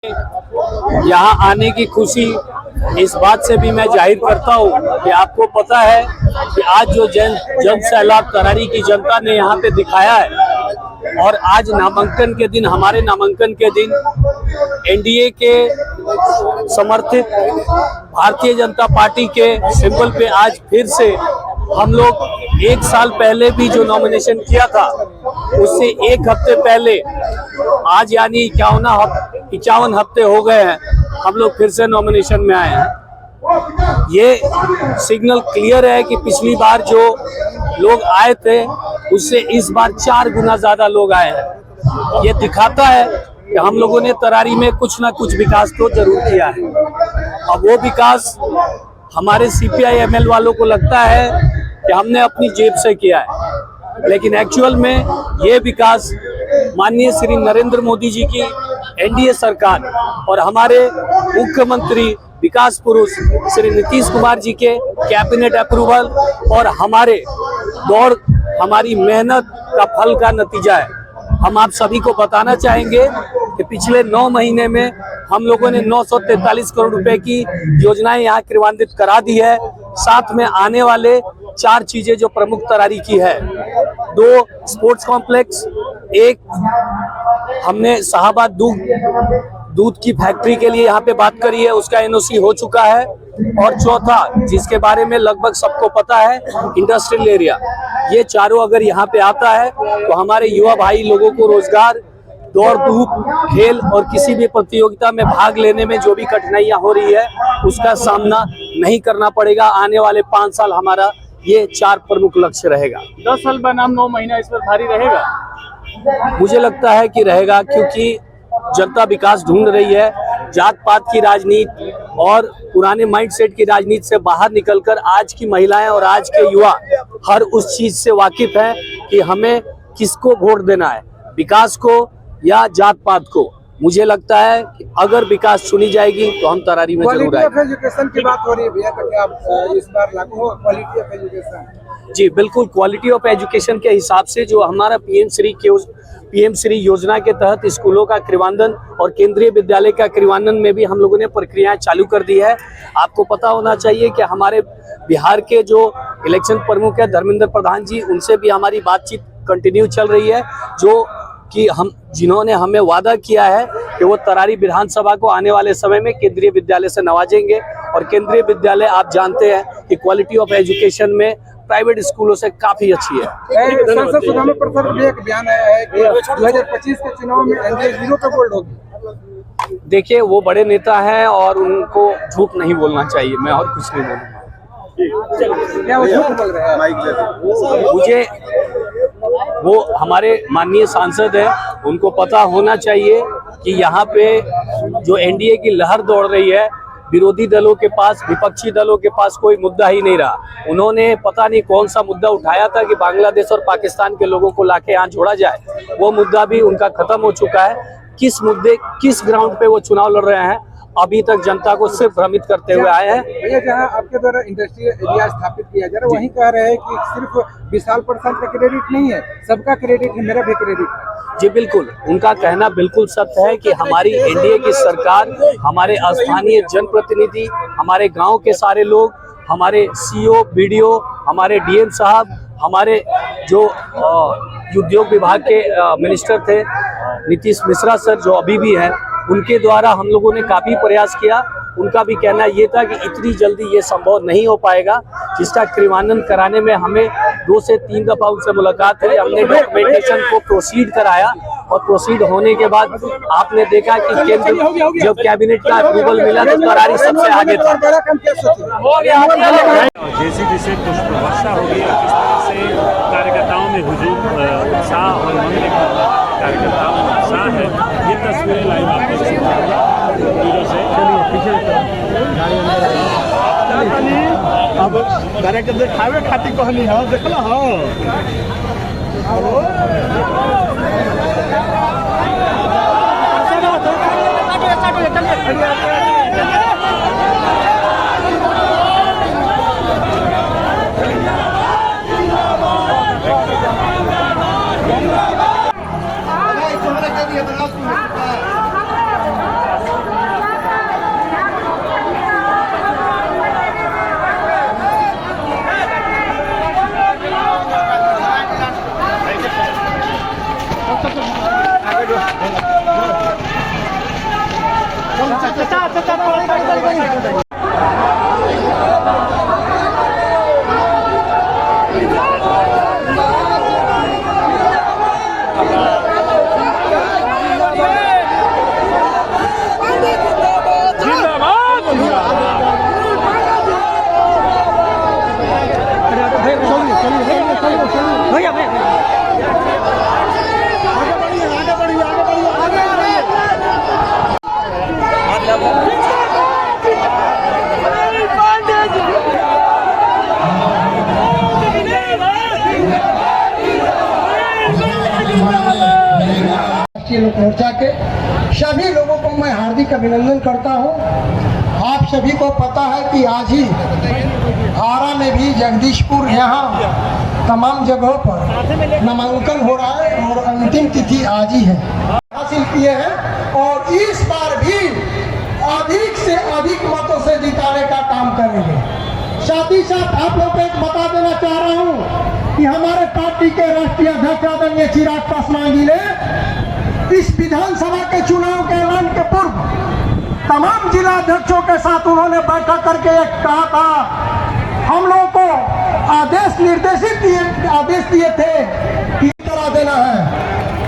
यहाँ आने की खुशी इस बात से भी मैं जाहिर करता हूँ कि आपको पता है कि आज जो जन सैलाब तरारी की जनता ने यहाँ पे दिखाया है और आज नामांकन के दिन, हमारे नामांकन के दिन एनडीए के समर्थित भारतीय जनता पार्टी के सिंबल पे आज फिर से हम लोग एक साल पहले भी जो नॉमिनेशन किया था उससे एक हफ्ते पहले आज यानी 51 हफ्ते हो गए हैं हम लोग फिर से नॉमिनेशन में आए हैं। ये सिग्नल क्लियर है कि पिछली बार जो लोग आए थे उससे इस बार 4 गुना ज्यादा लोग आए हैं। ये दिखाता है कि हम लोगों ने तरारी में कुछ ना कुछ विकास तो जरूर किया है। अब वो विकास हमारे CPI-ML वालों को लगता है कि हमने अपनी जेब से किया है, लेकिन एक्चुअल में ये विकास माननीय श्री नरेंद्र मोदी जी की एनडीए सरकार और हमारे मुख्यमंत्री विकास पुरुष श्री नीतीश कुमार जी के कैबिनेट अप्रूवल और हमारे दौड़, हमारी मेहनत का फल का नतीजा है। हम आप सभी को बताना चाहेंगे कि पिछले 9 महीने में हम लोगों ने 943 करोड़ रुपए की योजनाएं यहाँ क्रियान्वित करा दी है। साथ में आने वाले 4 चीजें जो प्रमुख तरारी की है, 2 स्पोर्ट्स कॉम्प्लेक्स, एक हमने शाहबाद दूध की फैक्ट्री के लिए यहाँ पे बात करी है, उसका NOC हो चुका है, और चौथा जिसके बारे में लगभग सबको पता है, इंडस्ट्रियल एरिया। ये चारों अगर यहाँ पे आता है तो हमारे युवा भाई लोगों को रोजगार, दौड़ धूप, खेल और किसी भी प्रतियोगिता में भाग लेने में जो भी कठिनाइयां हो रही है उसका सामना नहीं करना पड़ेगा। आने वाले 5 साल हमारा ये 4 प्रमुख लक्ष्य रहेगा। 10 साल बनाम 9 महीना इस पर भारी रहेगा। मुझे लगता है कि रहेगा, क्योंकि जनता विकास ढूंढ रही है। जात पात की राजनीति और पुराने माइंडसेट की राजनीति से बाहर निकलकर आज की महिलाएं और आज के युवा हर उस चीज से वाकिफ है कि हमें किसको वोट देना है, विकास को या जात पात को। मुझे लगता है कि अगर विकास चुनी जाएगी तो हम तरारी में जरूर आएंगे। क्वालिटी ऑफ एजुकेशन की बात हो रही है भैया, तो क्या आप इस बार लागू हो क्वालिटी ऑफ एजुकेशन? जी बिल्कुल, क्वालिटी ऑफ एजुकेशन के हिसाब से जो हमारा पीएम श्री योजना के तहत स्कूलों का क्रियान्वयन और केंद्रीय विद्यालय का क्रियान्वयन में भी हम लोगों ने प्रक्रियाएं चालू कर दी है। आपको पता होना चाहिए कि हमारे बिहार के जो इलेक्शन प्रमुख है धर्मेंद्र प्रधान जी, उनसे भी हमारी बातचीत कंटिन्यू चल रही है, जो कि जिन्होंने हमें वादा किया है कि वो तरारी विधानसभा को आने वाले समय में केंद्रीय विद्यालय से नवाजेंगे। और केंद्रीय विद्यालय आप जानते हैं कि क्वालिटी ऑफ एजुकेशन में प्राइवेट स्कूलों से काफी अच्छी है। सांसद सुदामा प्रसाद भी एक बयान आया है कि 2025 के चुनाव में एनडीए 0 पे गोल्ड होगी। देखिए, वो बड़े नेता हैं और उनको झूठ नहीं बोलना चाहिए, मैं और कुछ नहीं बोलूँगा। क्या वो झूठ बोल रहे हैं? मुझे वो हमारे माननीय सांसद हैं, उनको पता होना चाहिए कि यहाँ पे जो एनडीए की लहर दौड़ रही है, विरोधी दलों के पास, विपक्षी दलों के पास कोई मुद्दा ही नहीं रहा। उन्होंने पता नहीं कौन सा मुद्दा उठाया था कि बांग्लादेश और पाकिस्तान के लोगों को लाके यहाँ जोड़ा जाए, वो मुद्दा भी उनका खत्म हो चुका है। किस मुद्दे, किस ग्राउंड पे वो चुनाव लड़ रहे हैं, अभी तक जनता को सिर्फ भ्रमित करते हुए आए हैं। भैया, जहां आपके द्वारा इंडस्ट्रियल एरिया स्थापित किया जा रहा है, वहीं कह रहे हैं कि सिर्फ विशाल प्रसाद का क्रेडिट नहीं है, सबका क्रेडिट है, मेरा भी क्रेडिट है। जी बिल्कुल, उनका कहना बिल्कुल सत्य है कि हमारी एनडीए की सरकार, हमारे स्थानीय जनप्रतिनिधि, हमारे गांव के सारे लोग, हमारे सीओ, बीडीओ, हमारे डीएम साहब, हमारे जो उद्योग विभाग के मिनिस्टर थे नीतीश मिश्रा सर, जो अभी भी हैं, उनके द्वारा हम लोगों ने काफी प्रयास किया। उनका भी कहना ये था कि इतनी जल्दी ये संभव नहीं हो पाएगा, जिसका क्रियान्वयन कराने में हमें 2 से 3 दफा उनसे मुलाकात हुई। हमने डॉक्यूमेंटेशन को प्रोसीड कराया और प्रोसीड होने के बाद आपने देखा कि केंद्र जब कैबिनेट का अप्रूवल मिला तो तरारी सबसे आगे था। जेसीबी से पुष्प वर्षा होगी, किस तरह से कार्यकर्ताओं में हुजूम, उत्साह और मंगने का कार्यकर्ताओं में उत्साह है, ये तस्वीरें लाइव आपको अब डायरेक्ट देखावे खातिर कहनी है, देखल लोक मोर्चा के सभी लोगों को मैं हार्दिक अभिनंदन करता हूं। आप सभी को पता है कि आज ही आरा में भी, जगदीशपुर, यहाँ तमाम जगहों पर नामांकन हो रहा है और अंतिम तिथि आज ही है हासिल किए हैं और इस बार भी अधिक से अधिक मतों से जिताने का काम करेंगे। साथ ही साथ आप लोग को एक बता देना चाह रहा हूं कि हमारे पार्टी के राष्ट्रीय अध्यक्ष आदरणीय चिराग पासवान जी ने इस विधानसभा के चुनाव के ऐलान के पूर्व तमाम जिला अध्यक्षों के साथ उन्होंने बैठक करके एक कहा था, हम लोगों को आदेश दिए थे कि करा देना है।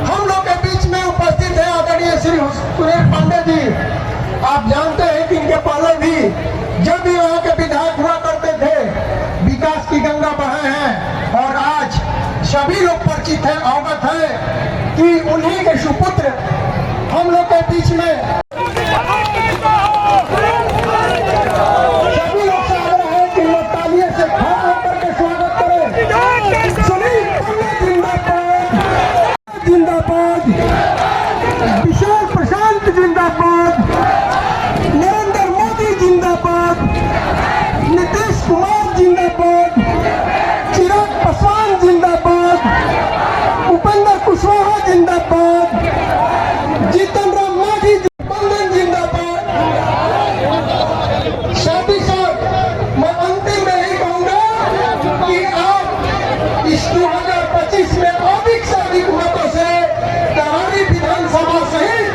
हम लोग के बीच में उपस्थित है आदरणीय श्री सुरेश पांडे जी। आप जानते हैं कि इनके पहले भी जब भी वहाँ के विधायक हुआ करते थे, विकास की गंगा बहे हैं और आज सभी लोग परिचित है, अवगत है कि उन्हीं के सुपुत्र हम लोग के बीच में सभी लोग से आग्रह है कि लोग तालियों से खड़ा करके स्वागत करें। सुनील जिंदाबाद, जिंदाबाद, विशाल प्रशांत जिंदाबाद, नरेंद्र मोदी जिंदाबाद, नीतीश कुमार जिंदाबाद, चिराग पासवान जिंदाबाद, उपेंद्र कुशवाहा जिंदाबाद, जीतन राम मांझी बंधन जिंदाबाद। साथ ही साथ मैं अंतिम में ही कहूंगा कि आप इस 2025 में अधिक से अधिक मतों से करारी विधानसभा सहित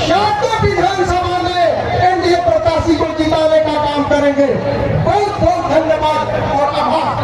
7 विधानसभा में एनडीए प्रत्याशी को जिताने का काम करेंगे। बहुत बहुत धन्यवाद और आभार।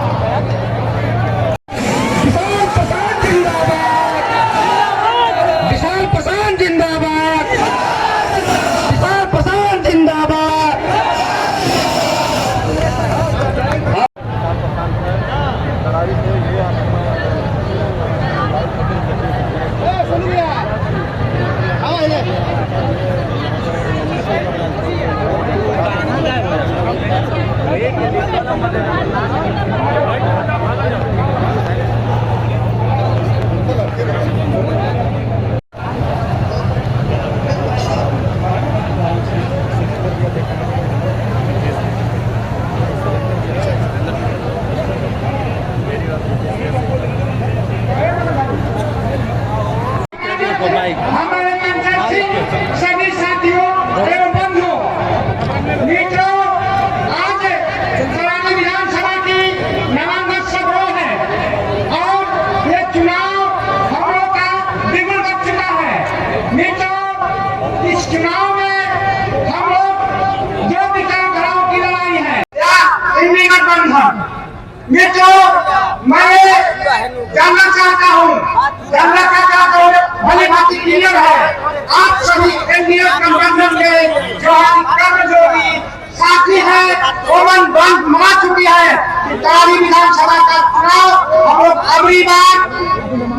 सभी साथियों एवं बंधुओं, मित्रों, आज करारी विधानसभा की नामांकन समारोह है और ये चुनाव हम लोग का बिगुल बच चुका है। मित्रों, इस चुनाव में हम लोग जो विचारधाराओं की लड़ाई है इंडी गठबंधन। मित्रों, मैं जानना चाहता हूँ भली भांति क्लियर है, आप सभी एनडीए गठबंधन के जो कर्मयोगी साथी है वो बंद मान चुकी है कि करारी विधानसभा का चुनाव हम लोग अगली बार